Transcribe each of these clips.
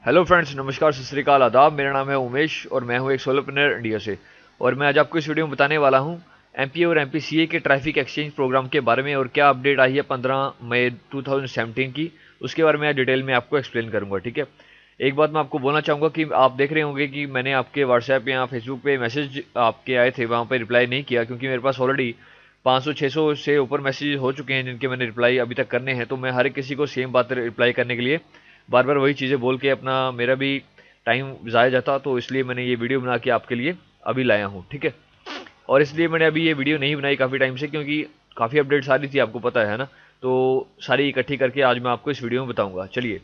Hello friends, नमस्कार, सत श्री अकाल, आदाब। मेरा नाम है उमेश और मैं हूं एक सोलोप्रेन्योर इंडिया से। और मैं आज आपको इस वीडियो में बताने वाला हूं एमपीए और एमपीसीए के ट्रैफिक एक्सचेंज प्रोग्राम के बारे में और क्या अपडेट आई है 15 मई 2017 की, उसके बारे में डिटेल में आपको एक्सप्लेन करूंगा। ठीक है। एक बात मैं आपको बोलना चाहूँगा कि आप देख रहे होंगे कि मैंने आपके व्हाट्सएप या फेसबुक पे मैसेज आपके आए थे, वहाँ पर रिप्लाई नहीं किया क्योंकि मेरे पास ऑलरेडी 500-600 से ऊपर मैसेज हो चुके हैं जिनके मैंने रिप्लाई अभी तक करने हैं। तो मैं हर किसी को सेम बात रिप्लाई करने के लिए बार बार वही चीज़ें बोल के अपना मेरा भी टाइम ज़ाया जाता, तो इसलिए मैंने ये वीडियो बना के आपके लिए अभी लाया हूँ। ठीक है। और इसलिए मैंने अभी ये वीडियो नहीं बनाई काफ़ी टाइम से, क्योंकि काफ़ी अपडेट्स आ रही थी, आपको पता है ना। तो सारी इकट्ठी करके आज मैं आपको इस वीडियो में बताऊंगा। चलिए,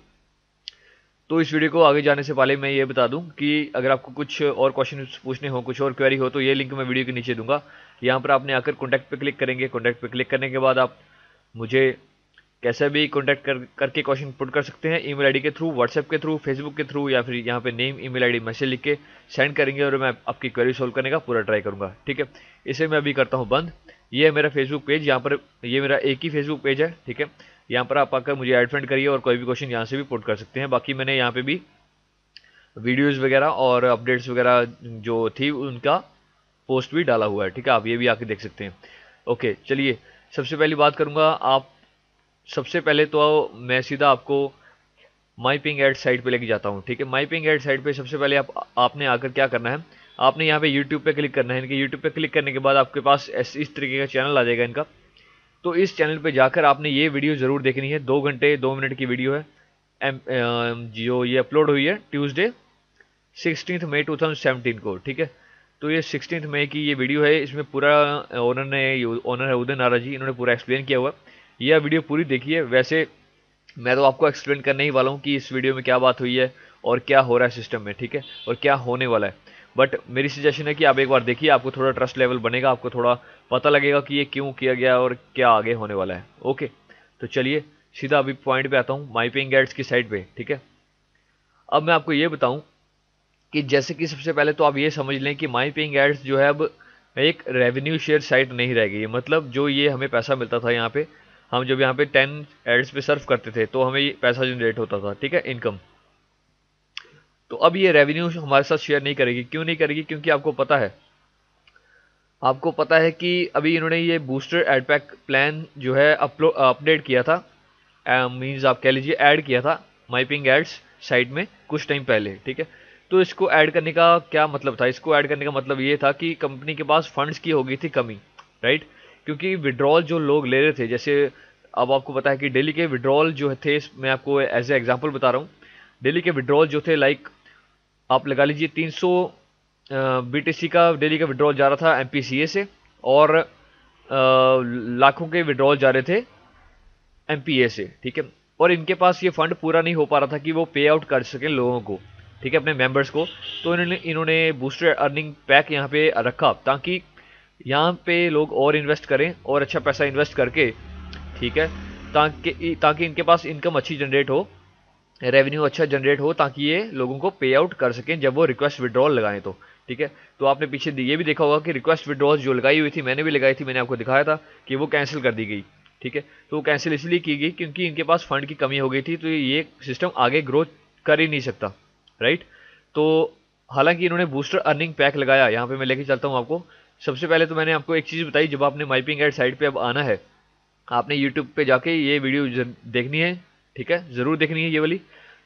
तो इस वीडियो को आगे जाने से पहले मैं ये बता दूं कि अगर आपको कुछ और क्वेश्चन पूछने हो, कुछ और क्वेरी हो, तो ये लिंक मैं वीडियो के नीचे दूंगा। यहाँ पर आपने आकर कॉन्टैक्ट पे क्लिक करेंगे। कॉन्टैक्ट पे क्लिक करने के बाद आप मुझे कैसे भी कॉन्टैक्ट करके क्वेश्चन पुट कर सकते हैं, ईमेल आईडी के थ्रू, व्हाट्सएप के थ्रू, फेसबुक के थ्रू, या फिर यहाँ पे नेम, ईमेल आईडी, मैसेज लिख के सेंड करेंगे और मैं आपकी क्वेरी सॉल्व करने का पूरा ट्राई करूंगा। ठीक है। इसे मैं अभी करता हूँ बंद। ये है मेरा फेसबुक पेज। यहाँ पर ये मेरा एक ही फेसबुक पेज है। ठीक है। यहाँ पर आप आकर मुझे ऐड फ्रेंड करिए और कोई भी क्वेश्चन यहाँ से भी पुट कर सकते हैं। बाकी मैंने यहाँ पे भी वीडियोज़ वगैरह और अपडेट्स वगैरह जो थी उनका पोस्ट भी डाला हुआ है। ठीक है। आप ये भी आके देख सकते हैं। ओके, चलिए, सबसे पहली बात करूंगा। आप सबसे पहले तो मैं सीधा आपको माई पिंग एड साइट पे लेके जाता हूँ। ठीक है। माई पिंग एड साइट पे सबसे पहले आपने आकर क्या करना है, आपने यहाँ पे यूट्यूब पे क्लिक करना है। इनके यूट्यूब पे क्लिक करने के बाद आपके पास इस तरीके का चैनल आ जाएगा इनका। तो इस चैनल पे जाकर आपने ये वीडियो ज़रूर देखनी है। 2 घंटे 2 मिनट की वीडियो है। जो ये अपलोड हुई है ट्यूसडे 16 मई 2017 को। ठीक है। तो ये 16 मई की ये वीडियो है। इसमें पूरा ओनर है उदय नारा जी, इन्होंने पूरा एक्सप्लेन किया हुआ है। यह वीडियो पूरी देखिए। वैसे मैं तो आपको एक्सप्लेन करने ही वाला हूँ कि इस वीडियो में क्या बात हुई है और क्या हो रहा है सिस्टम में। ठीक है। और क्या होने वाला है। बट मेरी सजेशन है कि आप एक बार देखिए, आपको थोड़ा ट्रस्ट लेवल बनेगा, आपको थोड़ा पता लगेगा कि ये क्यों किया गया और क्या आगे होने वाला है। ओके, तो चलिए सीधा अभी पॉइंट पे आता हूँ, माई पेइंग एड्स की साइड पे। ठीक है। अब मैं आपको ये बताऊं कि जैसे कि सबसे पहले तो आप ये समझ लें कि माई पेइंग एड्स जो है अब एक रेवेन्यू शेयर साइट नहीं रह गई। मतलब जो ये हमें पैसा मिलता था यहाँ पे, हम जब यहाँ पे 10 एड्स पे सर्व करते थे तो हमें ये पैसा जनरेट होता था। ठीक है, इनकम। तो अब ये रेवेन्यू हमारे साथ शेयर नहीं करेगी। क्यों नहीं करेगी? क्योंकि आपको पता है कि अभी इन्होंने ये बूस्टर एड पैक प्लान जो है अपडेट किया था, मींस आप कह लीजिए ऐड किया था माइपिंग एड्स साइट में कुछ टाइम पहले। ठीक है। तो इसको ऐड करने का क्या मतलब था? इसको ऐड करने का मतलब ये था कि कंपनी के पास फंड्स की हो गई थी कमी, राइट। क्योंकि विड्रॉल जो लोग ले रहे थे, जैसे अब आपको पता है कि डेली के विड्रॉल जो थे, मैं आपको एज ए एग्जांपल बता रहा हूँ। डेली के विड्रॉल जो थे, लाइक आप लगा लीजिए 300 बीटीसी का डेली का विड्रॉल जा रहा था एमपीसीए से, और लाखों के विड्रॉल जा रहे थे एमपीए से। ठीक है। और इनके पास ये फंड पूरा नहीं हो पा रहा था कि वो पे आउट कर सकें लोगों को, ठीक है, अपने मेंबर्स को। तो इन्होंने बूस्टर अर्निंग पैक यहाँ पे रखा ताकि यहाँ पे लोग और इन्वेस्ट करें और अच्छा पैसा इन्वेस्ट करके, ठीक है, ताकि ताकि इनके पास इनकम अच्छी जनरेट हो, रेवेन्यू अच्छा जनरेट हो, ताकि ये लोगों को पे आउट कर सकें जब वो रिक्वेस्ट विड्रॉल लगाएं तो। ठीक है। तो आपने पीछे ये भी देखा होगा कि रिक्वेस्ट विड्रॉल जो लगाई हुई थी, मैंने भी लगाई थी, मैंने आपको दिखाया था कि वो कैंसिल कर दी गई। ठीक है। तो वो कैंसिल इसलिए की गई क्योंकि इनके पास फंड की कमी हो गई थी, तो ये सिस्टम आगे ग्रोथ कर ही नहीं सकता, राइट। तो हालांकि इन्होंने बूस्टर अर्निंग पैक लगाया, यहाँ पे मैं लेके चलता हूँ आपको। सबसे पहले तो मैंने आपको एक चीज़ बताई, जब आपने माइपिंग एड साइट पे अब आना है, आपने यूट्यूब पे जाके ये वीडियो देखनी है। ठीक है, ज़रूर देखनी है ये वाली।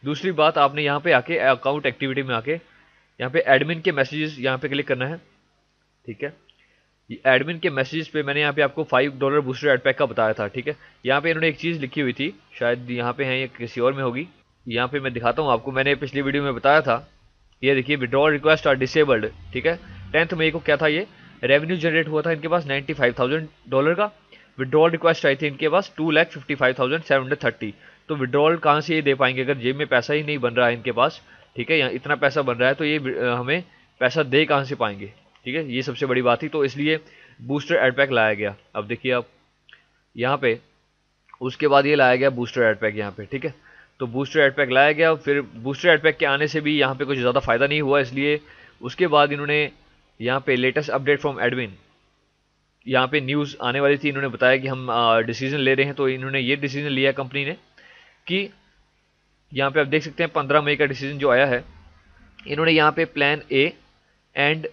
दूसरी बात, आपने यहाँ पे आके अकाउंट एक्टिविटी में आके यहाँ पे एडमिन के मैसेजेस यहाँ पे क्लिक करना है। ठीक है। एडमिन के मैसेजेस पे मैंने यहाँ पे आपको $5 बूस्टर एड पैक का बताया था। ठीक है। यहाँ पे इन्होंने एक चीज़ लिखी हुई थी, शायद यहाँ पे है या किसी और में होगी। यहाँ पे मैं दिखाता हूँ आपको, मैंने पिछली वीडियो में बताया था। ये देखिए, विड्रॉल रिक्वेस्ट आर डिसेबल्ड। ठीक है। 10 मई को क्या था, ये रेवेन्यू जनरेट हुआ था इनके पास $95,000 का। विड्रॉल रिक्वेस्ट आई थी इनके पास 2,55,730। तो विड्रॉल कहाँ से ये दे पाएंगे अगर जेब में पैसा ही नहीं बन रहा है इनके पास? ठीक है, यहाँ इतना पैसा बन रहा है तो ये हमें पैसा दे कहाँ से पाएंगे? ठीक है, ये सबसे बड़ी बात थी। तो इसलिए बूस्टर एड पैक लाया गया। अब देखिए आप यहाँ पे, उसके बाद ये लाया गया बूस्टर एड पैक यहाँ पे। ठीक है। तो बूस्टर एड पैक लाया गया, फिर बूस्टर एड पैक के आने से भी यहाँ पे कुछ ज़्यादा फायदा नहीं हुआ, इसलिए उसके बाद इन्होंने यहाँ पे लेटेस्ट अपडेट फ्रॉम एडमिन, यहाँ पे न्यूज़ आने वाली थी, इन्होंने बताया कि हम डिसीजन ले रहे हैं। तो इन्होंने ये डिसीजन लिया कंपनी ने कि यहाँ पे आप देख सकते हैं 15 मई का डिसीजन जो आया है, इन्होंने यहाँ पे plan A and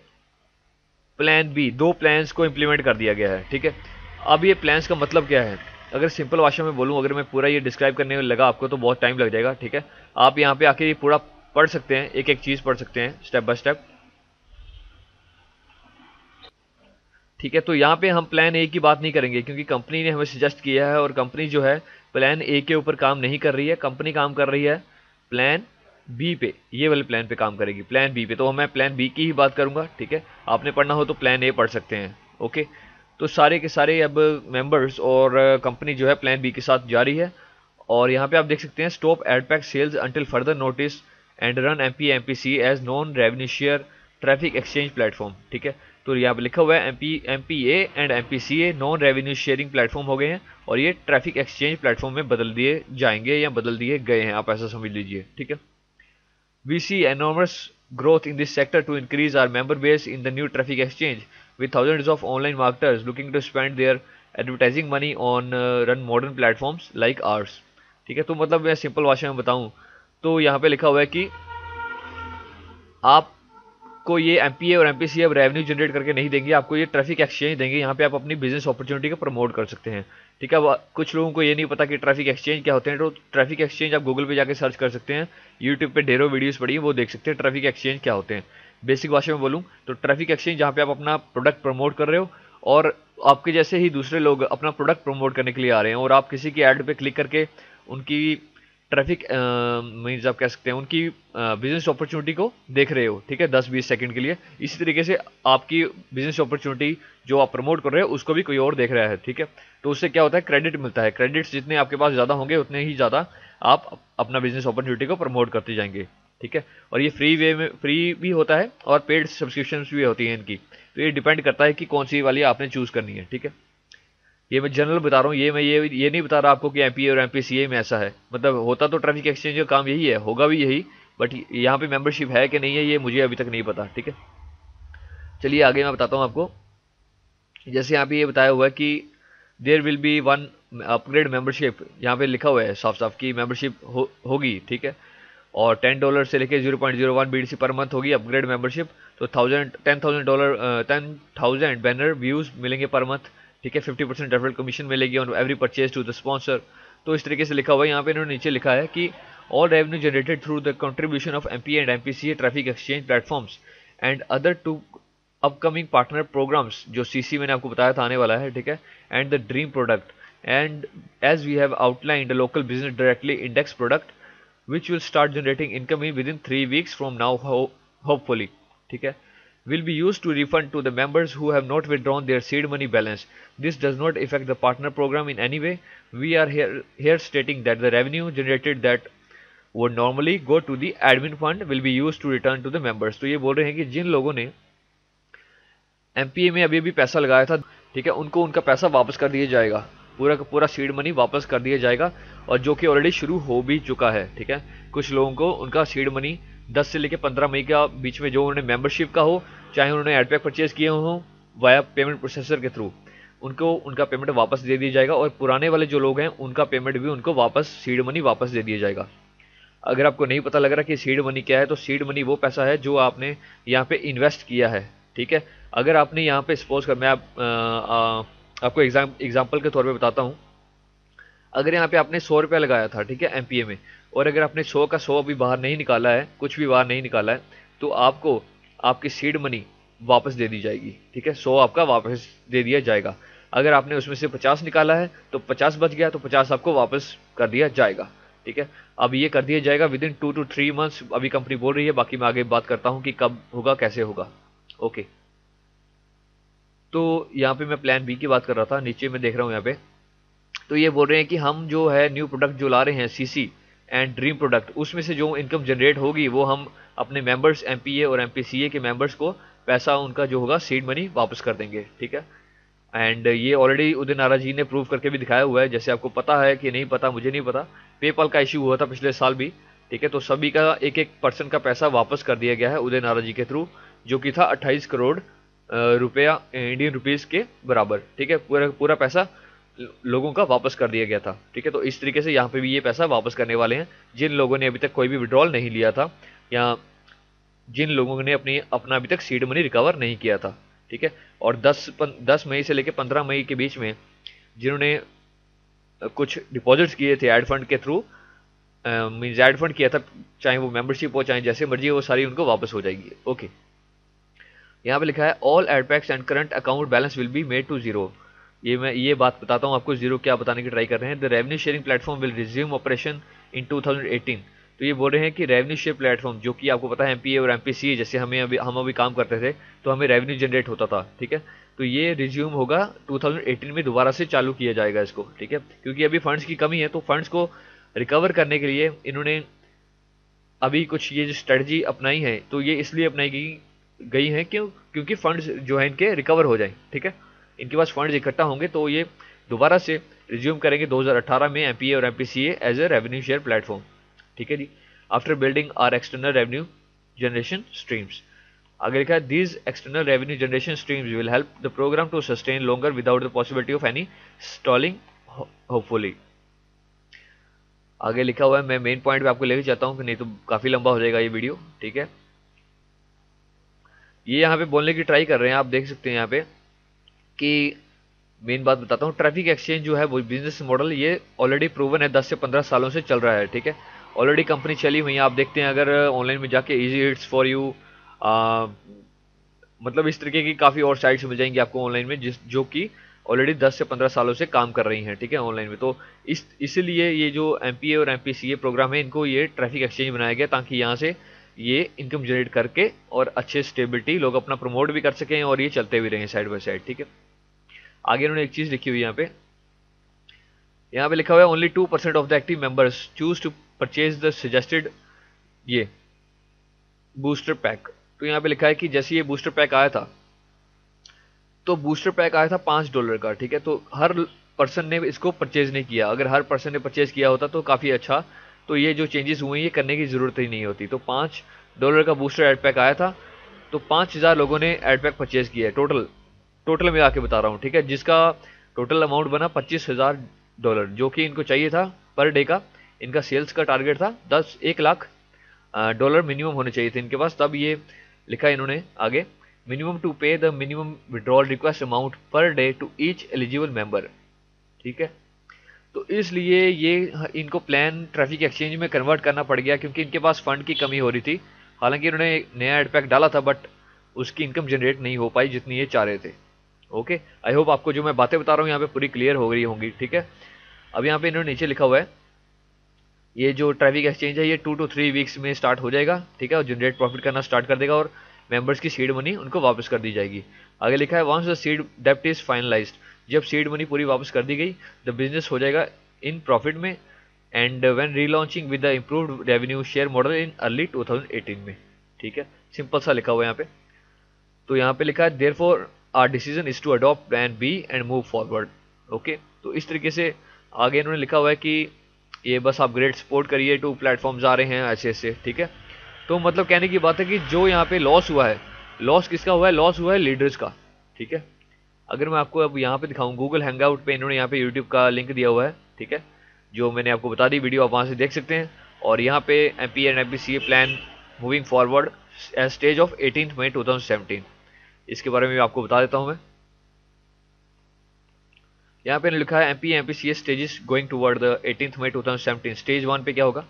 plan B, दो प्लान्स को इम्प्लीमेंट कर दिया गया है। ठीक है, अब ये प्लान्स का मतलब क्या है, अगर सिंपल भाषा में बोलूँ, अगर मैं पूरा ये डिस्क्राइब करने में लगा आपको तो बहुत टाइम लग जाएगा। ठीक है, आप यहाँ पे आके ये पूरा पढ़ सकते हैं, एक एक चीज़ पढ़ सकते हैं स्टेप बाय स्टेप। ठीक है, तो यहाँ पे हम प्लान ए की बात नहीं करेंगे क्योंकि कंपनी ने हमें सजेस्ट किया है, और कंपनी जो है प्लान ए के ऊपर काम नहीं कर रही है, कंपनी काम कर रही है प्लान बी पे, ये वाले प्लान पे काम करेगी, प्लान बी पे। तो मैं प्लान बी की ही बात करूंगा। ठीक है, आपने पढ़ना हो तो प्लान ए पढ़ सकते हैं। ओके, तो सारे के सारे अब मेंबर्स और कंपनी जो है प्लान बी के साथ जारी है। और यहाँ पे आप देख सकते हैं stop adpack sales until further notice and run MP as non revenue share traffic exchange platform. ठीक है, तो यहाँ पे लिखा हुआ है MPA and MPCA non revenue sharing platform हो गए हैं, और ये ट्रैफिक एक्सचेंज प्लेटफॉर्म में बदल दिए जाएंगे या बदल दिए गए हैं, आप ऐसा समझ लीजिए। ठीक है, we see enormous growth in this sector to increase our member base in the new traffic exchange, with thousands of online marketers looking to spend their advertising money on run modern platforms like ours। ठीक है, तो मतलब मैं simple भाषा में बताऊं तो यहाँ पे लिखा हुआ है कि आपको ये एमपीए और एमपीसी अब रेवेन्यू जनरेट करके नहीं देंगे, आपको ये ट्रैफिक एक्सचेंज देंगे, यहाँ पे आप अपनी बिजनेस अपॉर्चुनिटी को प्रमोट कर सकते हैं। ठीक है, अब कुछ लोगों को ये नहीं पता कि ट्रैफिक एक्सचेंज क्या होते हैं, तो ट्रैफिक एक्सचेंज आप गूगल पे जाके सर्च कर सकते हैं, यूट्यूब पे ढेरों वीडियोस पड़ी है, वो देख सकते हैं ट्रैफिक एक्सचेंज क्या होते हैं। बेसिक भाषा में बोलूँ तो ट्रैफिक एक्सचेंज जहाँ पे आप अपना प्रोडक्ट प्रमोट कर रहे हो, और आपके जैसे ही दूसरे लोग अपना प्रोडक्ट प्रमोट करने के लिए आ रहे हैं, और आप किसी की ऐड पे क्लिक करके उनकी ट्रैफिक मीन्स आप कह सकते हैं उनकी बिजनेस अपॉर्चुनिटी को देख रहे हो। ठीक है, 10-20 सेकंड के लिए, इसी तरीके से आपकी बिजनेस अपॉर्चुनिटी जो आप प्रमोट कर रहे हो उसको भी कोई और देख रहा है। ठीक है, तो उससे क्या होता है, क्रेडिट मिलता है, क्रेडिट्स जितने आपके पास ज़्यादा होंगे उतने ही ज़्यादा आप अपना बिजनेस अपॉर्चुनिटी को प्रमोट करते जाएंगे। ठीक है, और ये फ्री वे में फ्री भी होता है और पेड सब्सक्रिप्शन भी होती हैं इनकी, तो ये डिपेंड करता है कि कौन सी वाली आपने चूज़ करनी है। ठीक है, ये मैं जनरल बता रहा हूँ, ये मैं ये नहीं बता रहा आपको कि एमपीए और एमपीसीए में ऐसा है, मतलब होता तो ट्रैफिक एक्सचेंज का काम यही है, होगा भी यही, बट यहाँ पे मेंबरशिप है कि नहीं है ये मुझे अभी तक नहीं पता। ठीक है, चलिए आगे मैं बताता हूँ आपको। जैसे यहाँ पे ये बताया हुआ है कि there will be one upgrade membership, यहाँ पे लिखा हुआ है साफ साफ की मेंबरशिप होगी। ठीक है, और $10 से लेके 0.01 BTC पर मंथ होगी अपग्रेड मेंबरशिप, तो $10,000 बैनर व्यूज मिलेंगे पर मंथ। ठीक है, 50% रेफरल कमीशन मिलेगी on every purchase to the sponsor. तो इस तरीके से लिखा हुआ है। यहाँ पे इन्होंने नीचे लिखा है कि all revenue generated through the contribution of MP and MPCA traffic exchange platforms and other to upcoming partner programmes, जो सीसी मैंने आपको बताया था आने वाला है। ठीक है, and the dream product and as we have outlined local business directly index product which will start generating income within 3 weeks from now, hopefully। ठीक है, will be used to refund to the members who have not withdrawn their seed money balance। This does not affect the partner program in any way। We are here stating that the revenue generated that would normally go to the admin fund will be used to return to the members। तो ये बोल रहे हैं कि जिन लोगों ने MPa में अभी पैसा लगाया था, ठीक है, उनको उनका पैसा वापस कर दिया जाएगा, पूरा का पूरा सीड मनी वापस कर दिया जाएगा, और जो कि ऑलरेडी शुरू हो भी चुका है। ठीक है, कुछ लोगों को उनका सीड मनी 10 से लेकर 15 मई का बीच में, जो उन्होंने मेंबरशिप का हो, चाहे उन्होंने एडपैक परचेज किए हो वाया पेमेंट प्रोसेसर के थ्रू, उनको उनका पेमेंट वापस दे दिया जाएगा, और पुराने वाले जो लोग हैं उनका पेमेंट भी उनको वापस, सीड मनी वापस दे दिया जाएगा। अगर आपको नहीं पता लग रहा कि सीड मनी क्या है, तो सीड मनी वो पैसा है जो आपने यहाँ पे इन्वेस्ट किया है। ठीक है, अगर आपने यहाँ पे सपोज कर, मैं आपको एग्जाम्पल के तौर पे बताता हूँ, अगर यहाँ पे आपने 100 रुपया लगाया था, ठीक है, एमपीए में, और अगर आपने 100 का 100 अभी बाहर नहीं निकाला है, कुछ भी बाहर नहीं निकाला है, तो आपको आपकी सीड मनी वापस दे दी जाएगी। ठीक है, 100 आपका वापस दे दिया जाएगा। अगर आपने उसमें से 50 निकाला है तो 50 बच गया, तो 50 आपको वापस कर दिया जाएगा। ठीक है, अब ये कर दिया जाएगा विद इन 2 to 3 मंथ्स, अभी कंपनी बोल रही है, बाकी मैं आगे बात करता हूँ कि कब होगा, कैसे होगा। ओके, तो यहाँ पे मैं प्लान बी की बात कर रहा था, नीचे मैं देख रहा हूँ यहाँ पे, तो ये बोल रहे हैं कि हम जो है न्यू प्रोडक्ट जो ला रहे हैं सीसी एंड ड्रीम प्रोडक्ट, उसमें से जो इनकम जनरेट होगी वो हम अपने मेंबर्स एमपीए और एमपीसीए के मेंबर्स को पैसा उनका जो होगा सीड मनी वापस कर देंगे। ठीक है, एंड ये ऑलरेडी उदय नारा जी ने प्रूव करके भी दिखाया हुआ है, जैसे आपको पता है कि नहीं पता मुझे नहीं पता, पेपाल का इशू हुआ था पिछले साल भी। ठीक है, तो सभी का 1-1% का पैसा वापस कर दिया गया है उदय नारा जी के थ्रू, जो कि था 28 करोड़ रुपया इंडियन रुपीस के बराबर। ठीक है, पूरा पूरा पैसा लोगों का वापस कर दिया गया था। ठीक है, तो इस तरीके से यहाँ पे भी ये पैसा वापस करने वाले हैं जिन लोगों ने अभी तक कोई भी विड्रॉल नहीं लिया था, या जिन लोगों ने अपना अभी तक सीड मनी रिकवर नहीं किया था। ठीक है, और 10 मई से लेकर 15 मई के बीच में जिन्होंने कुछ डिपॉजिट्स किए थे एड फंड के थ्रू, मीन्स एड फंड किया था, चाहे वो मेंबरशिप हो चाहे जैसे मर्जी हो, वो सारी उनको वापस हो जाएगी। ओके, यहाँ पे लिखा है all ad packs and current account balance will be made to zero. मैं ये बात बताता हूँ आपको, जीरो क्या बताने की ट्राई कर रहे हैं। The revenue sharing platform will resume operation in 2018। तो ये बोल रहे हैं कि रेवेन्यू शेयर प्लेटफॉर्म, जो कि आपको पता है एमपीए और एमपीसीए, जैसे हम अभी काम करते थे तो हमें रेवेन्यू जनरेट होता था। ठीक है, तो ये रिज्यूम होगा 2018 में, दोबारा से चालू किया जाएगा इसको। ठीक है, क्योंकि अभी फंड्स की कमी है, तो फंड्स को रिकवर करने के लिए इन्होंने अभी कुछ ये जो स्ट्रेटजी अपनाई है, तो ये इसलिए अपनाई गई है क्योंकि फंड्स जो है इनके रिकवर हो जाएं। ठीक है, इनके पास फंड्स इकट्ठा होंगे तो ये दोबारा से रिज्यूम करेंगे 2018 में एमपीए और MPCA as a revenue share platform. ठीक है जी, after building our external revenue generation streams. आगे लिखा है these external revenue generation streams will help the program to sustain longer without the possibility of any stalling hopefully. आगे लिखा हुआ है, मैं मेन पॉइंट पे आपको लेके जाता हूँ, नहीं तो काफ़ी लंबा हो जाएगा ये वीडियो। ठीक है, ये यहाँ पे बोलने की ट्राई कर रहे हैं, आप देख सकते हैं यहाँ पे कि मेन बात बताता हूँ, ट्रैफिक एक्सचेंज जो है वो बिजनेस मॉडल ये ऑलरेडी प्रूवन है, 10 से 15 सालों से चल रहा है। ठीक है, ऑलरेडी कंपनी चली हुई है, आप देखते हैं अगर ऑनलाइन में जाके इजी हिट्स फॉर यू, मतलब इस तरीके की काफ़ी और साइट्स मिल जाएंगी आपको ऑनलाइन में, जो कि ऑलरेडी 10 से 15 सालों से काम कर रही हैं। ठीक है, ऑनलाइन में। तो इसलिए ये जो एमपीए और एमपीसीए प्रोग्राम है, इनको ये ट्रैफिक एक्सचेंज बनाया गया ताकि यहाँ से ये इनकम जनरेट करके और अच्छे स्टेबिलिटी लोग अपना प्रमोट भी कर सकें और ये चलते भी रहें साइड बाय साइड। ठीक है, आगे इन्होंने एक चीज़ लिखी हुई है यहाँ पे लिखा हुआ है only 2% of the active members choose to purchase the suggested ये बूस्टर पैक। तो यहाँ पे लिखा है कि जैसे ये बूस्टर पैक आया था, तो बूस्टर पैक आया था $5 का। ठीक है, तो हर पर्सन ने इसको परचेज नहीं किया। अगर हर पर्सन ने परचेज किया होता तो काफ़ी अच्छा, तो ये जो चेंजेस हुए ये करने की ज़रूरत ही नहीं होती। तो $5 का बूस्टर एड पैक आया था, तो 5000 लोगों ने एड पैक परचेज किया है टोटल में आके बता रहा हूँ। ठीक है, जिसका टोटल अमाउंट बना $25,000, जो कि इनको चाहिए था पर डे का। इनका सेल्स का टारगेट था 1 लाख डॉलर मिनिमम होने चाहिए थे इनके पास। तब ये लिखा इन्होंने आगे, minimum to pay the minimum withdrawal request amount per day to each eligible member. ठीक है, तो इसलिए ये इनको प्लान ट्रैफिक एक्सचेंज में कन्वर्ट करना पड़ गया, क्योंकि इनके पास फंड की कमी हो रही थी। हालांकि इन्होंने नया एड पैक डाला था, बट उसकी इनकम जनरेट नहीं हो पाई जितनी ये चाह रहे थे। ओके, आई होप आपको जो मैं बातें बता रहा हूँ यहाँ पे पूरी क्लियर हो गई होंगी। ठीक है, अब यहाँ पे इन्होंने नीचे लिखा हुआ है, ये जो ट्रैफिक एक्सचेंज है ये 2 to 3 वीक्स में स्टार्ट हो जाएगा। ठीक है, और जनरेट प्रॉफिट करना स्टार्ट कर देगा और मेंबर्स की सीड मनी उनको वापस कर दी जाएगी। आगे लिखा है वंस द सीड डेप्ट इज फाइनलाइज्ड, जब सीड मनी पूरी वापस कर दी गई द बिजनेस हो जाएगा इन प्रॉफिट में, and when relaunching with the improved revenue share model in early 2018 में। ठीक है, सिंपल सा लिखा हुआ है यहाँ पे। तो यहाँ पे लिखा है therefore our decision is to adopt plan B and move forward. Okay, तो इस तरीके से आगे इन्होंने लिखा हुआ है कि ये बस आप ग्रेट सपोर्ट करिए, 2 प्लेटफॉर्म्स आ रहे हैं ऐसे ऐसे। ठीक है, तो मतलब कहने की बात है कि जो यहाँ पे लॉस हुआ है, लॉस किसका हुआ है? लॉस हुआ है लीडर्स का। ठीक है, अगर मैं आपको अब यहाँ पे दिखाऊं, गूगल हैंगआउट पे इन्होंने यहाँ पे यूट्यूब का लिंक दिया हुआ है। ठीक है, जो मैंने आपको बता दी वीडियो, आप वहाँ से देख सकते हैं। और यहाँ पे MP and MPCA plan moving forward as stage of 18 May 2017, इसके बारे में भी आपको बता देता हूँ मैं। यहाँ पे लिखा है MP MPCA stages going toward the 18 May 2017। Stage 1 पे क्या होगा?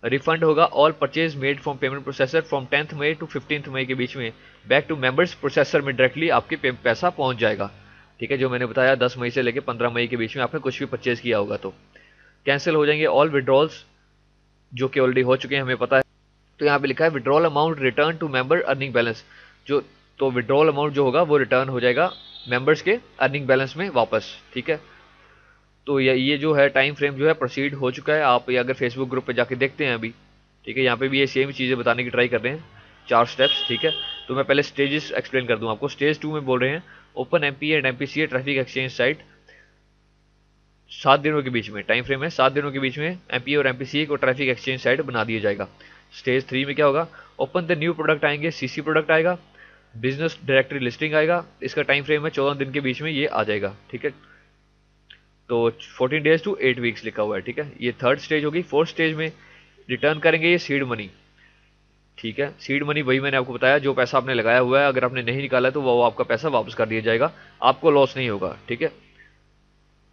रिफंड होगा all purchase made from payment processor from 10th May to 15th May के बीच में बैक टू मेंबर्स प्रोसेसर में डायरेक्टली आपके पैसा पहुंच जाएगा। ठीक है, जो मैंने बताया 10 मई से लेकर 15 मई के बीच में आपने कुछ भी परचेज किया होगा तो कैंसिल हो जाएंगे ऑल विड्रॉल्स जो कि ऑलरेडी हो चुके हैं, हमें पता है। तो यहाँ पे लिखा है withdrawal amount return to member earning balance, जो तो विड्रॉल अमाउंट जो होगा वो रिटर्न हो जाएगा मेंबर्स के अर्निंग बैलेंस में वापस। ठीक है, तो ये जो है टाइम फ्रेम जो है प्रोसीड हो चुका है। आप ये अगर फेसबुक ग्रुप पे जाके देखते हैं अभी, ठीक है, यहाँ पे भी ये सेम चीज़ें बताने की ट्राई कर रहे हैं, 4 स्टेप्स। ठीक है, तो मैं पहले स्टेजेस एक्सप्लेन कर दूं आपको। स्टेज 2 में बोल रहे हैं open MP and MPCA traffic exchange site 7 दिनों के बीच में, टाइम फ्रेम है 7 दिनों के बीच में एमपी और एमपीसीए को ट्रैफिक एक्सचेंज साइट बना दिया जाएगा। स्टेज 3 में क्या होगा? ओपन द न्यू प्रोडक्ट आएंगे, सीसी प्रोडक्ट आएगा, बिजनेस डायरेक्टरी लिस्टिंग आएगा, इसका टाइम फ्रेम है 14 दिन के बीच में ये आ जाएगा। ठीक है, तो 14 डेज टू 8 वीक्स लिखा हुआ है, ठीक है। ये थर्ड स्टेज होगी। फोर्थ स्टेज में रिटर्न करेंगे ये सीड मनी, ठीक है। सीड मनी वही मैंने आपको बताया, जो पैसा आपने लगाया हुआ है अगर आपने नहीं निकाला तो वो आपका पैसा वापस कर दिया जाएगा, आपको लॉस नहीं होगा, ठीक है।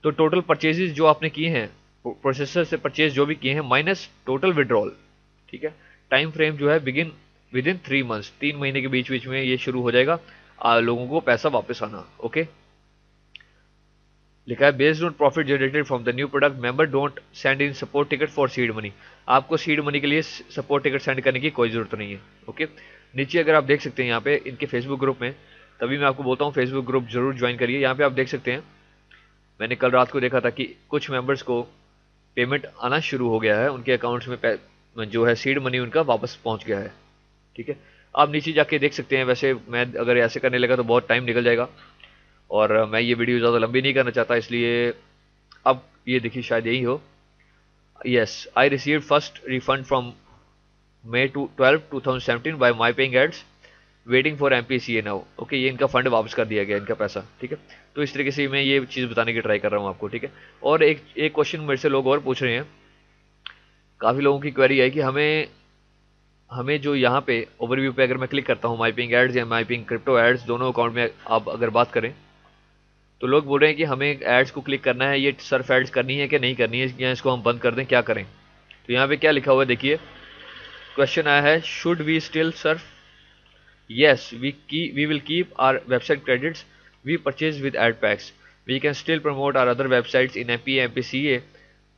तो टोटल परचेजेस जो आपने किए हैं, प्रोसेसर से परचेज जो भी किए हैं माइनस टोटल विड्रॉल, ठीक है। टाइम फ्रेम जो है बिगिन विद इन 3 मंथ्स, 3 महीने के बीच बीच में ये शुरू हो जाएगा लोगों को पैसा वापस आना, ओके। लिखा है based on profit generated from the new product member don't send in support ticket for seed money. आपको सीड मनी के लिए सपोर्ट टिकट सेंड करने की कोई जरूरत नहीं है, ओके। नीचे अगर आप देख सकते हैं यहाँ पे इनके फेसबुक ग्रुप में, तभी मैं आपको बोलता हूँ फेसबुक ग्रुप जरूर ज्वाइन करिए। यहाँ पे आप देख सकते हैं मैंने कल रात को देखा था कि कुछ मेंबर्स को पेमेंट आना शुरू हो गया है, उनके अकाउंट्स में जो है सीड मनी उनका वापस पहुंच गया है, ठीक है। आप नीचे जाके देख सकते हैं। वैसे मैं अगर ऐसे करने लगा तो बहुत टाइम निकल जाएगा और मैं ये वीडियो ज़्यादा लंबी नहीं करना चाहता, इसलिए अब ये देखिए शायद यही हो। Yes, I receive first refund from May 12, 2017 by my paying ads waiting for MPCA now, okay. ये इनका फंड वापस कर दिया गया, इनका पैसा, ठीक है। तो इस तरीके से मैं ये चीज़ बताने की ट्राई कर रहा हूँ आपको, ठीक है। और एक क्वेश्चन मेरे से लोग और पूछ रहे हैं, काफ़ी लोगों की क्वेरी है कि हमें जो यहाँ पे ओवरव्यू पे अगर मैं क्लिक करता हूँ माई पेइंग एड्स या माई पेइंग क्रिप्टो एड्स, दोनों अकाउंट में आप अगर बात करें तो लोग बोल रहे हैं कि हमें एड्स को क्लिक करना है, ये सर्फ एड्स करनी है कि नहीं करनी है, या इसको हम बंद कर दें, क्या करें। तो यहाँ पे क्या लिखा हुआ है देखिए, क्वेश्चन आया है should we still surf. Yes, we will keep our website credits we purchase with ad packs. We can still promote our other websites in MPA, MPCA,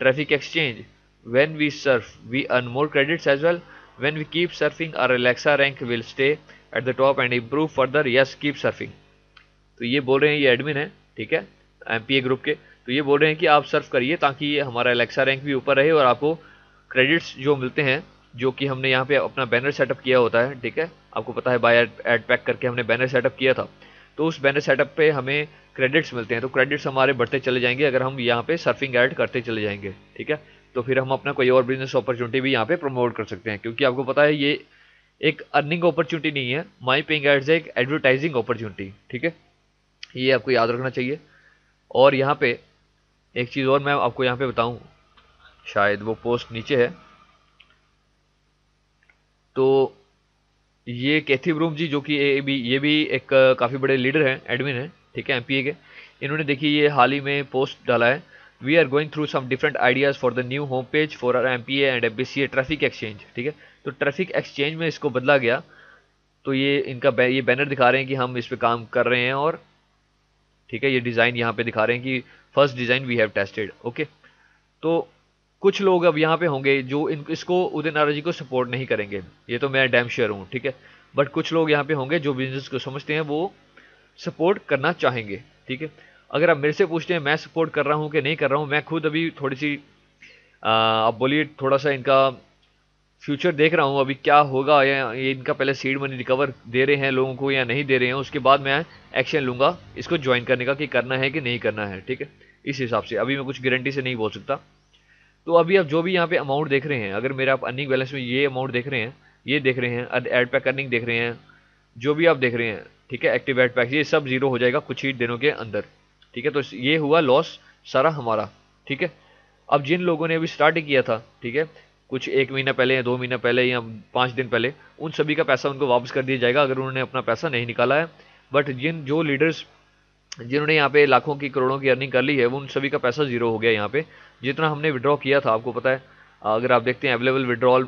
Traffic Exchange. When we surf, we earn more credits as well. When we keep surfing, our Alexa rank will stay at the top and improve further. Yes, keep surfing. तो ये बोल रहे हैं, ये admin है, ठीक है, MPA group के। तो ये बोल रहे हैं कि आप सर्फ करिए ताकि हमारा Alexa रैंक भी ऊपर रहे और आपको क्रेडिट्स जो मिलते हैं, जो कि हमने यहाँ पे अपना बैनर सेटअप किया होता है, ठीक है। आपको पता है बाय एड पैक करके हमने बैनर सेटअप किया था, तो उस बैनर सेटअप पे हमें क्रेडिट्स मिलते हैं। तो क्रेडिट्स हमारे बढ़ते चले जाएंगे अगर हम यहाँ पे सर्फिंग ऐड करते चले जाएंगे, ठीक है। तो फिर हम अपना कोई और बिजनेस अपॉर्चुनिटी भी यहाँ पे प्रमोट कर सकते हैं, क्योंकि आपको पता है ये एक अर्निंग अपॉर्चुनिटी नहीं है, माई पेइंग एड्स है एक एडवर्टाइजिंग अपॉर्चुनिटी, ठीक है। ये आपको याद रखना चाहिए। और यहाँ पे एक चीज़ और मैं आपको यहाँ पे बताऊँ, शायद वो पोस्ट नीचे है, तो ये कैथी ब्रूम जी जो कि ये भी एक काफ़ी बड़े लीडर हैं, एडमिन हैं, ठीक है, MPA के। इन्होंने देखिए ये हाल ही में पोस्ट डाला है, we are going through some different ideas for the new home page for our MPA and MPCA traffic exchange, ठीक है। तो ट्रैफिक एक्सचेंज में इसको बदला गया, तो ये इनका ये बैनर दिखा रहे हैं कि हम इस पर काम कर रहे हैं, और ठीक है ये डिज़ाइन यहाँ पे दिखा रहे हैं कि first design we have tested, okay. तो कुछ लोग अब यहाँ पे होंगे जो इसको उदय नाराज जी को सपोर्ट नहीं करेंगे, ये तो मैं डैम श्योर हूँ, ठीक है। बट कुछ लोग यहाँ पे होंगे जो बिजनेस को समझते हैं, वो सपोर्ट करना चाहेंगे, ठीक है। अगर आप मेरे से पूछते हैं मैं सपोर्ट कर रहा हूँ कि नहीं कर रहा हूँ, मैं खुद अभी थोड़ी सी आप बोलिए थोड़ा सा इनका फ्यूचर देख रहा हूँ, अभी क्या होगा, या ये इनका पहले सीड मनी रिकवर दे रहे हैं लोगों को या नहीं दे रहे हैं, उसके बाद मैं एक्शन लूँगा इसको ज्वाइन करने का कि करना है कि नहीं करना है, ठीक है। इस हिसाब से अभी मैं कुछ गारंटी से नहीं बोल सकता। तो अभी आप जो भी यहाँ पे अमाउंट देख रहे हैं, अगर मेरे आप अर्निंग बैलेंस में ये अमाउंट देख रहे हैं, ये देख रहे हैं, एड पैक अर्निंग देख रहे हैं, जो भी आप देख रहे हैं, ठीक है, एक्टिव एड पैक, ये सब जीरो हो जाएगा कुछ ही दिनों के अंदर, ठीक है। तो ये हुआ लॉस सारा हमारा, ठीक है। अब जिन लोगों ने अभी स्टार्ट ही किया था, ठीक है, कुछ 1 महीना पहले या 2 महीना पहले या 5 दिन पहले, उन सभी का पैसा उनको वापस कर दिया जाएगा अगर उन्होंने अपना पैसा नहीं निकाला है। बट जो लीडर्स जिन्होंने यहाँ पे लाखों की करोड़ों की अर्निंग कर ली है, वो उन सभी का पैसा जीरो हो गया। यहाँ पे जितना हमने विड्रॉ किया था, आपको पता है, अगर आप देखते हैं अवेलेबल विड्रॉल,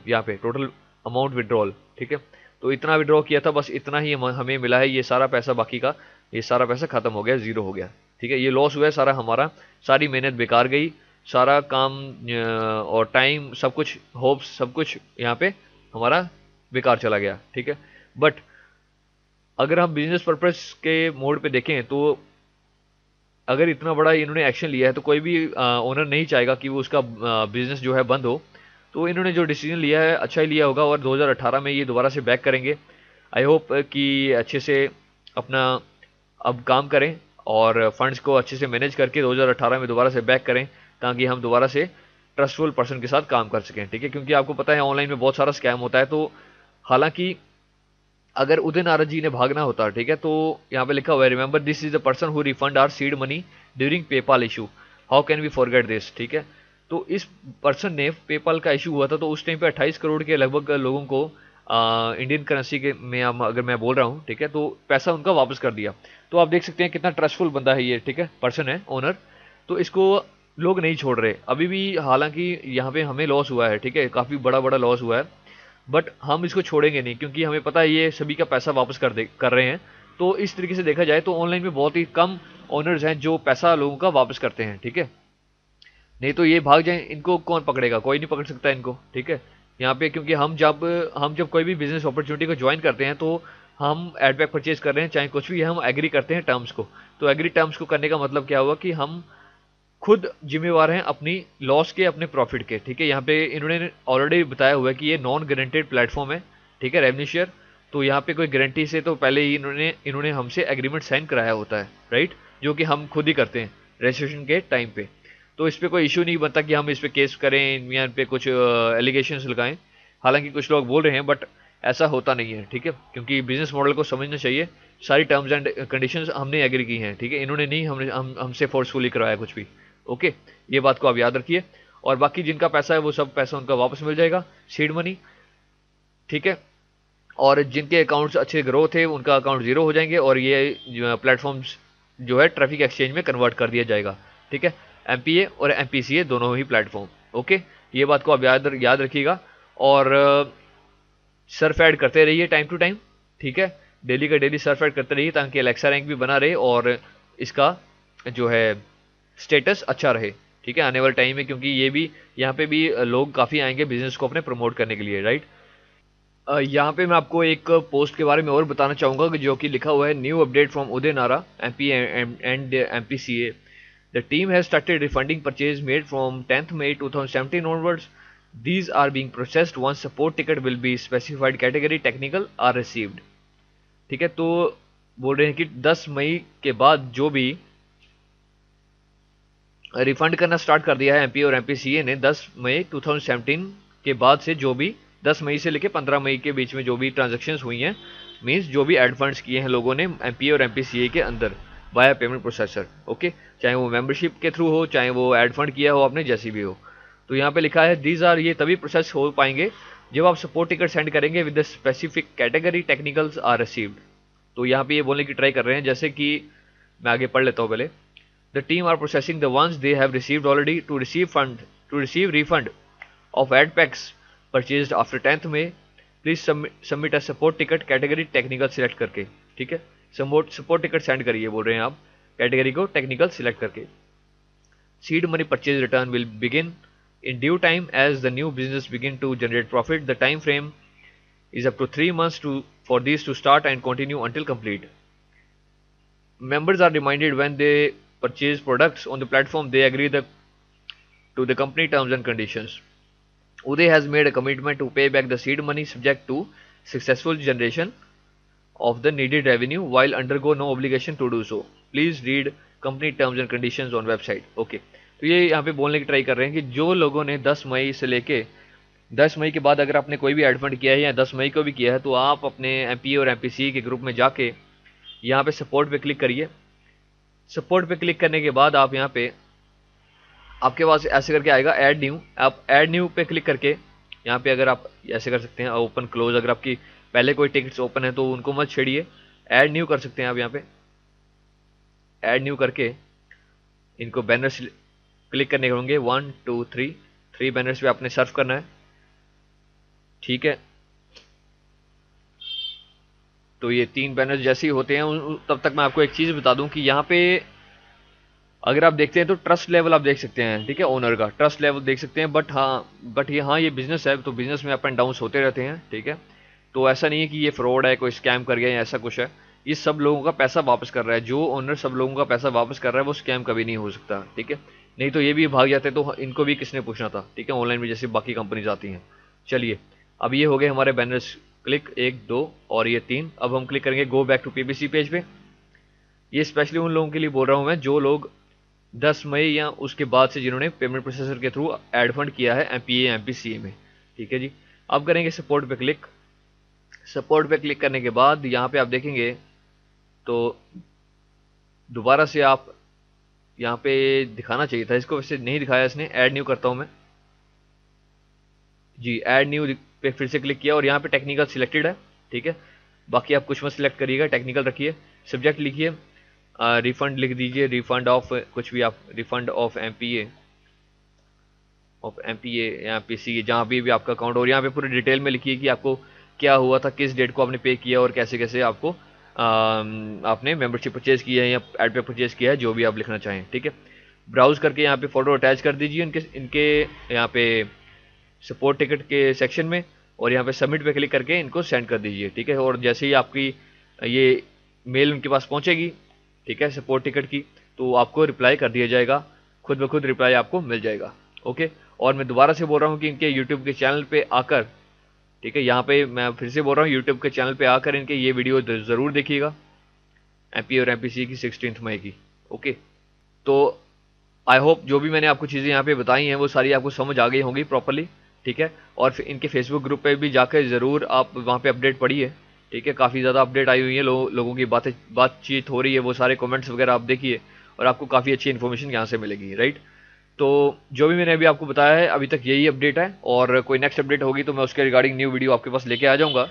यहाँ पे टोटल अमाउंट विड्रॉल, ठीक है, तो इतना विड्रॉ किया था, बस इतना ही हमें मिला है। ये सारा पैसा बाकी का, ये सारा पैसा खत्म हो गया, जीरो हो गया, ठीक है। ये लॉस हुआ है सारा हमारा, सारी मेहनत बेकार गई, सारा काम और टाइम सब कुछ, होप्स सब कुछ यहाँ पे हमारा बेकार चला गया, ठीक है। बट अगर हम बिजनेस पर्पस के मोड पे देखें, तो अगर इतना बड़ा इन्होंने एक्शन लिया है तो कोई भी ओनर नहीं चाहेगा कि वो उसका बिजनेस जो है बंद हो। तो इन्होंने जो डिसीजन लिया है अच्छा ही लिया होगा, और 2018 में ये दोबारा से बैक करेंगे। आई होप कि अच्छे से अपना अब काम करें और फंड्स को अच्छे से मैनेज करके 2018 में दोबारा से बैक करें, ताकि हम दोबारा से ट्रस्टफुल पर्सन के साथ काम कर सकें, ठीक है। क्योंकि आपको पता है ऑनलाइन में बहुत सारा स्कैम होता है। तो हालांकि अगर उदय नारद जी ने भागना होता, ठीक है, तो यहाँ पे लिखा हुआ है, remember this is the person who refund our seed money during PayPal issue. How can we forget this, ठीक है। तो इस पर्सन ने, पेपाल का इशू हुआ था तो उस टाइम पे 28 करोड़ के लगभग लोगों को इंडियन करेंसी के में अगर मैं बोल रहा हूँ, ठीक है, तो पैसा उनका वापस कर दिया। तो आप देख सकते हैं कितना ट्रस्टफुल बंदा है ये, ठीक है, पर्सन है, ओनर। तो इसको लोग नहीं छोड़ रहे अभी भी, हालांकि यहाँ पे हमें लॉस हुआ है, ठीक है, काफ़ी बड़ा बड़ा लॉस हुआ है, बट हम इसको छोड़ेंगे नहीं क्योंकि हमें पता है ये सभी का पैसा वापस कर रहे हैं। तो इस तरीके से देखा जाए तो ऑनलाइन में बहुत ही कम ओनर्स हैं जो पैसा लोगों का वापस करते हैं, ठीक है। नहीं तो ये भाग जाए, इनको कौन पकड़ेगा, कोई नहीं पकड़ सकता इनको, ठीक है। यहाँ पे क्योंकि हम जब कोई भी बिजनेस अपॉर्चुनिटी को ज्वाइन करते हैं तो हम एडबैक परचेज कर रहे हैं चाहे कुछ भी है, हम एग्री करते हैं टर्म्स को। तो एग्री टर्म्स को करने का मतलब क्या हुआ कि हम खुद जिम्मेवार हैं अपनी लॉस के, अपने प्रॉफिट के, ठीक है। यहाँ पे इन्होंने ऑलरेडी बताया हुआ है कि ये नॉन गारंटेड प्लेटफॉर्म है, ठीक है, रेवेन्यू शेयर। तो यहाँ पे कोई गारंटी से तो पहले ही इन्होंने हमसे एग्रीमेंट साइन कराया होता है, राइट, जो कि हम खुद ही करते हैं रजिस्ट्रेशन के टाइम पे। तो इस पर कोई इशू नहीं बनता कि हम इस पर केस करें या इन पे कुछ एलिगेशंस लगाएं। हालांकि कुछ लोग बोल रहे हैं बट ऐसा होता नहीं है, ठीक है, क्योंकि बिजनेस मॉडल को समझना चाहिए। सारी टर्म्स एंड कंडीशंस हमने एग्री की हैं, ठीक है, इन्होंने नहीं हमसे फोर्सफुली करवाया कुछ भी। ओके, ये बात को आप याद रखिए। और बाकी जिनका पैसा है वो सब पैसा उनका वापस मिल जाएगा, सीड मनी, ठीक है। और जिनके अकाउंट्स अच्छे ग्रो थे उनका अकाउंट जीरो हो जाएंगे और ये प्लेटफॉर्म्स जो है ट्रैफिक एक्सचेंज में कन्वर्ट कर दिया जाएगा, ठीक है, एमपीए और एमपीसीए दोनों ही प्लेटफॉर्म। ओके, ये बात को आप याद रखिएगा। और सर्फ ऐड करते रहिए टाइम टू टाइम, ठीक है, डेली का डेली सर्फ ऐड करते रहिए ताकि एलेक्सा रैंक भी बना रहे और इसका जो है स्टेटस अच्छा रहे, ठीक है, आने वाले टाइम में, क्योंकि ये भी यहाँ पे भी लोग काफ़ी आएंगे बिजनेस को अपने प्रमोट करने के लिए, राइट। यहाँ पे मैं आपको एक पोस्ट के बारे में और बताना चाहूँगा कि जो कि लिखा हुआ है, न्यू अपडेट फ्रॉम उदय नारा MP and MPCA, the team has started refunding purchase made from 10th May 2017 onwards. These are being processed once support ticket will be specified category technical are received, ठीक है। तो बोल रहे हैं कि 10 मई के बाद जो भी रिफंड करना स्टार्ट कर दिया है एमपी और एमपीसीए ने, 10 मई 2017 के बाद से जो भी 10 मई से लेकर 15 मई के बीच में जो भी ट्रांजैक्शंस हुई हैं, मींस जो भी एड फंड्स किए हैं लोगों ने एमपी और एमपीसीए के अंदर बाय पेमेंट प्रोसेसर, ओके, चाहे वो मेंबरशिप के थ्रू हो चाहे वो एड फंड किया हो आपने, जैसी भी हो। तो यहाँ पे लिखा है दीज आर, ये तभी प्रोसेस हो पाएंगे जब आप सपोर्ट टिकट सेंड करेंगे with the specific category technicals are received. तो यहाँ पे ये बोलने की ट्राई कर रहे हैं, जैसे कि मैं आगे पढ़ लेता हूँ पहले। The team are processing the ones they have received already to receive refund of ad packs purchased after 10th May. Please submit a support ticket category technical select करके, ठीक है, support ticket send करिए बोल रहे हैं आप, category को technical select करके। Seed money purchase return will begin in due time as the new business begin to generate profit. The time frame is up to 3 months for these to start and continue until complete. Members are reminded when they purchase products on the platform they agree to the company terms and conditions. Uday has made a commitment to pay back the seed money subject to successful generation of the needed revenue while undergo no obligation to do so. Please read company terms and conditions on website. Okay, तो ये यहाँ पे बोलने की try कर रहे हैं कि जो लोगों ने 10 मई से लेके 10 मई के बाद अगर आपने कोई भी एड फंड किया है या 10 मई को भी किया है तो आप अपने एमपी और एमपीसी के ग्रुप में जाके यहाँ पे सपोर्ट पे क्लिक करिए। सपोर्ट पे क्लिक करने के बाद आप यहाँ पे आपके पास ऐसे करके आएगा ऐड न्यू, आप ऐड न्यू पे क्लिक करके यहाँ पे अगर आप ऐसे कर सकते हैं ओपन क्लोज, अगर आपकी पहले कोई टिकट्स ओपन है तो उनको मत छेड़िए, ऐड न्यू कर सकते हैं आप। यहाँ पे ऐड न्यू करके इनको बैनर्स क्लिक करने होंगे, 1 2 3 बैनर्स पे आपने सर्व करना है, ठीक है। तो ये 3 बैनर्स जैसे ही होते हैं तब तक मैं आपको एक चीज़ बता दूं कि यहाँ पे अगर आप देखते हैं तो ट्रस्ट लेवल आप देख सकते हैं, ठीक है, ओनर का ट्रस्ट लेवल देख सकते हैं। बट ये बिजनेस है तो बिजनेस में अप एंड डाउन होते रहते हैं, ठीक है। तो ऐसा नहीं है कि ये फ्रॉड है, कोई स्कैम कर गया या ऐसा कुछ है, ये सब लोगों का पैसा वापस कर रहा है, जो ओनर सब लोगों का पैसा वापस कर रहा है वो स्कैम कभी नहीं हो सकता, ठीक है। नहीं तो ये भी भाग जाते तो इनको भी किसने पूछना था, ठीक है, ऑनलाइन में जैसे बाकी कंपनीज आती हैं। चलिए, अब ये हो गए हमारे बैनर्स क्लिक 1 2 और ये 3। अब हम क्लिक करेंगे go back to PBC page पे। ये स्पेशली उन लोगों के लिए बोल रहा हूँ मैं जो लोग 10 मई या उसके बाद से जिन्होंने पेमेंट प्रोसेसर के थ्रू एड फंड किया है एमपीए एमपीसीए में, ठीक है जी। अब करेंगे सपोर्ट पे क्लिक। सपोर्ट पे क्लिक करने के बाद यहाँ पे आप देखेंगे तो दोबारा से आप यहाँ पे दिखाना चाहिए था इसको, वैसे नहीं दिखाया इसने। ऐड न्यू करता हूँ मैं जी, ऐड न्यू पे फिर से क्लिक किया और यहाँ पे टेक्निकल सिलेक्टेड है, ठीक है। बाकी आप कुछ मत सिलेक्ट करिएगा, टेक्निकल रखिए। सब्जेक्ट लिखिए रिफंड लिख दीजिए, रिफंड ऑफ कुछ भी आप, refund of M P A या पी सी, जहाँ भी आपका अकाउंट। और यहाँ पे पूरी डिटेल में लिखिए कि आपको क्या हुआ था, किस डेट को आपने पे किया और कैसे कैसे आपको आपने मेंबरशिप परचेज की है या एड पे परचेज किया है, जो भी आप लिखना चाहें, ठीक है। ब्राउज करके यहाँ पे फोटो अटैच कर दीजिए इनके इनके यहाँ पे सपोर्ट टिकट के सेक्शन में, और यहाँ पे सबमिट पे क्लिक करके इनको सेंड कर दीजिए, ठीक है। और जैसे ही आपकी ये मेल उनके पास पहुँचेगी, ठीक है, सपोर्ट टिकट की, तो आपको रिप्लाई कर दिया जाएगा, खुद ब खुद रिप्लाई आपको मिल जाएगा, ओके। और मैं दोबारा से बोल रहा हूँ कि इनके यूट्यूब के चैनल पे आकर, ठीक है, यहाँ पे मैं फिर से बोल रहा हूँ, यूट्यूब के चैनल पे आकर इनके ये वीडियो ज़रूर देखिएगा, एमपी और एमपीसी की 16 मई की, ओके। तो आई होप जो भी मैंने आपको चीज़ें यहाँ पे बताई हैं वो सारी आपको समझ आ गई होंगी प्रॉपरली, ठीक है। और फिर इनके फेसबुक ग्रुप पे भी जाकर ज़रूर आप वहाँ पे अपडेट पढ़िए, ठीक है। काफ़ी ज़्यादा अपडेट आई हुई है, लोगों की बातचीत हो रही है, वो सारे कमेंट्स वगैरह आप देखिए, और आपको काफ़ी अच्छी इन्फॉर्मेशन यहाँ से मिलेगी, राइट। तो जो भी मैंने अभी आपको बताया है अभी तक यही अपडेट है, और कोई नेक्स्ट अपडेट होगी तो मैं उसके रिगार्डिंग न्यू वीडियो आपके पास लेके आ जाऊँगा।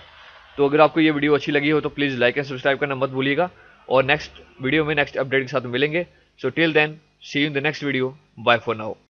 तो अगर आपको ये वीडियो अच्छी लगी हो तो प्लीज़ लाइक एंड सब्सक्राइब करना मत भूलिएगा, और नेक्स्ट वीडियो में नेक्स्ट अपडेट के साथ मिलेंगे। So till then, see you in the next video, bye for now.